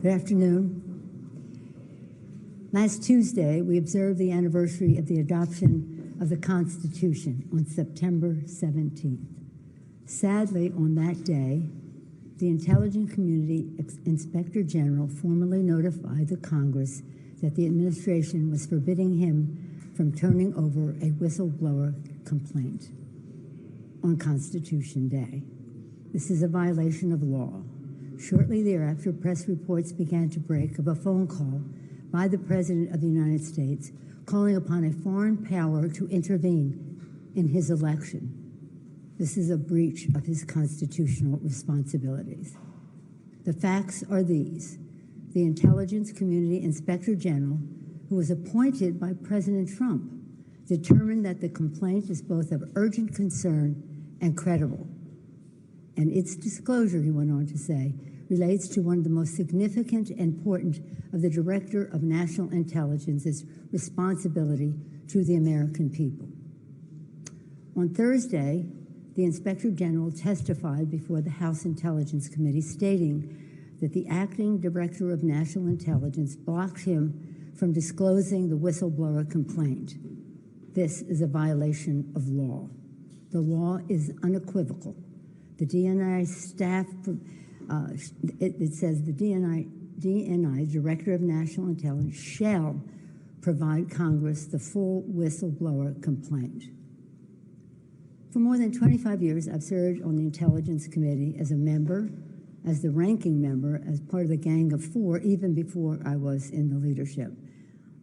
Good afternoon. Last Tuesday, we observed the anniversary of the adoption of the Constitution on September 17th. Sadly, on that day, the Intelligence Community Inspector General formally notified the Congress that the administration was forbidding him from turning over a whistleblower complaint on Constitution Day. This is a violation of law. Shortly thereafter, press reports began to break of a phone call by the President of the United States calling upon a foreign power to intervene in his election. This is a breach of his constitutional responsibilities. The facts are these. The Intelligence Community Inspector General, who was appointed by President Trump, determined that the complaint is both of urgent concern and credible. And its disclosure, he went on to say, relates to one of the most significant and important of the Director of National Intelligence's responsibility to the American people. On Thursday, the Inspector General testified before the House Intelligence Committee stating that the acting Director of National Intelligence blocked him from disclosing the whistleblower complaint. This is a violation of law. The law is unequivocal. The DNI staff, it says the DNI, Director of National Intelligence, shall provide Congress the full whistleblower complaint. For more than 25 years, I've served on the Intelligence Committee as a member, as the ranking member, as part of the Gang of Four, even before I was in the leadership.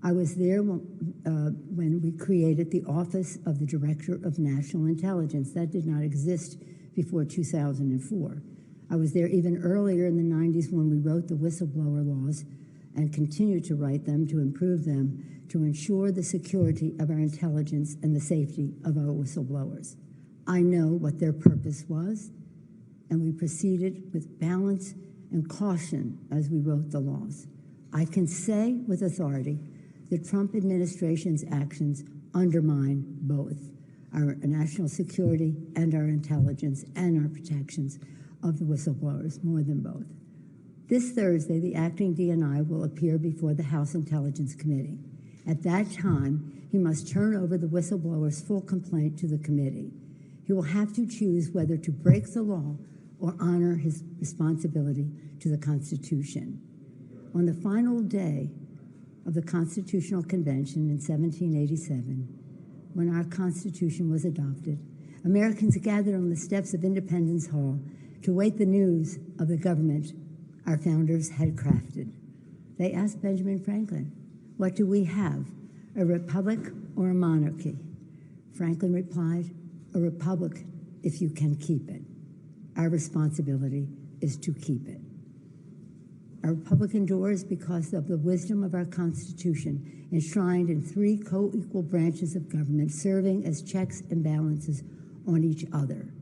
I was there when we created the Office of the Director of National Intelligence. That did not exist before 2004. I was there even earlier in the 90s when we wrote the whistleblower laws and continue to write them to improve them to ensure the security of our intelligence and the safety of our whistleblowers. I know what their purpose was, and we proceeded with balance and caution as we wrote the laws. I can say with authority the Trump administration's actions undermine both our national security and our intelligence and our protections of the whistleblowers, more than both. This Thursday, the acting DNI will appear before the House Intelligence Committee. At that time, he must turn over the whistleblower's full complaint to the committee. He will have to choose whether to break the law or honor his responsibility to the Constitution. On the final day of the Constitutional Convention in 1787, when our Constitution was adopted, Americans gathered on the steps of Independence Hall to await the news of the government our founders had crafted. They asked Benjamin Franklin, "What do we have, a republic or a monarchy?" Franklin replied, "A republic if you can keep it." Our responsibility is to keep it. Our republic endures because of the wisdom of our Constitution, enshrined in three co-equal branches of government, serving as checks and balances on each other.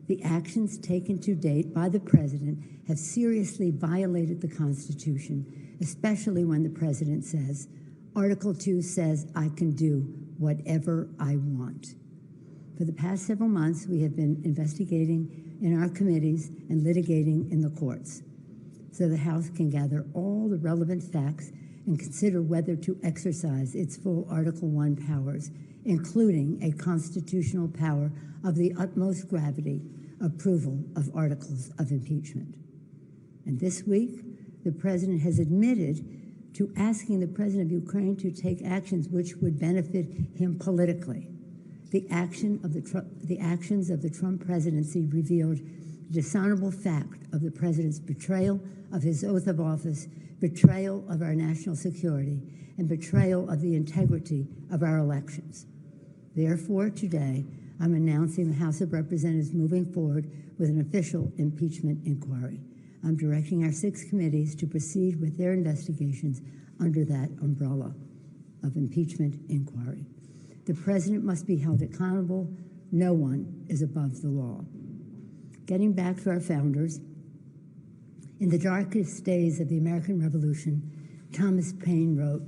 The actions taken to date by the President have seriously violated the Constitution, especially when the President says, Article 2 says I can do whatever I want. For the past several months, we have been investigating in our committees and litigating in the courts, so the House can gather all the relevant facts and consider whether to exercise its full Article 1 powers, including a constitutional power of the utmost gravity, approval of articles of impeachment. And this week, the President has admitted to asking the President of Ukraine to take actions which would benefit him politically. The actions of the Trump presidency revealed the dishonorable fact of the President's betrayal of his oath of office, betrayal of our national security, and betrayal of the integrity of our elections. Therefore, today, I'm announcing the House of Representatives moving forward with an official impeachment inquiry. I'm directing our 6 committees to proceed with their investigations under that umbrella of impeachment inquiry. The President must be held accountable. No one is above the law. Getting back to our founders, in the darkest days of the American Revolution, Thomas Paine wrote,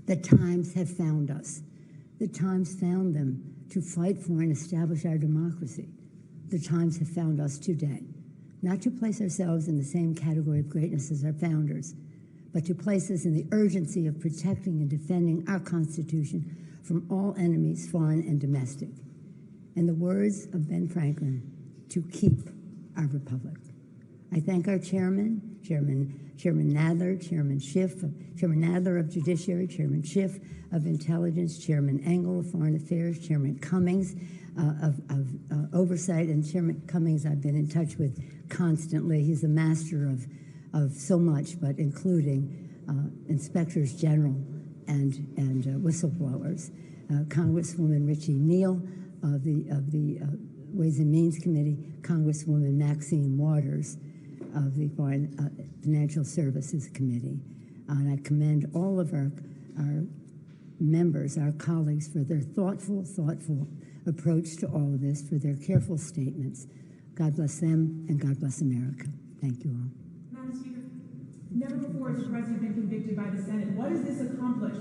"The times have found us. The times found them to fight for and establish our democracy. The times have found us today. not to place ourselves in the same category of greatness as our founders, but to place us in the urgency of protecting and defending our Constitution from all enemies, foreign and domestic. In the words of Ben Franklin, to keep our republic. I thank our Chairman Nadler, Chairman Nadler of Judiciary, Chairman Schiff of Intelligence, Chairman Engel of Foreign Affairs, Chairman Cummings of Oversight, and Chairman Cummings I've been in touch with constantly. He's a master of so much, but including inspectors general and whistleblowers. Congresswoman Richie Neal of the Ways and Means Committee, Congresswoman Maxine Waters of the Foreign Financial Services Committee. And I commend all of our members, our colleagues, for their thoughtful approach to all of this, for their careful statements. God bless them, and God bless America. Thank you all. Madam Speaker, never before has the President been convicted by the Senate. What does this accomplish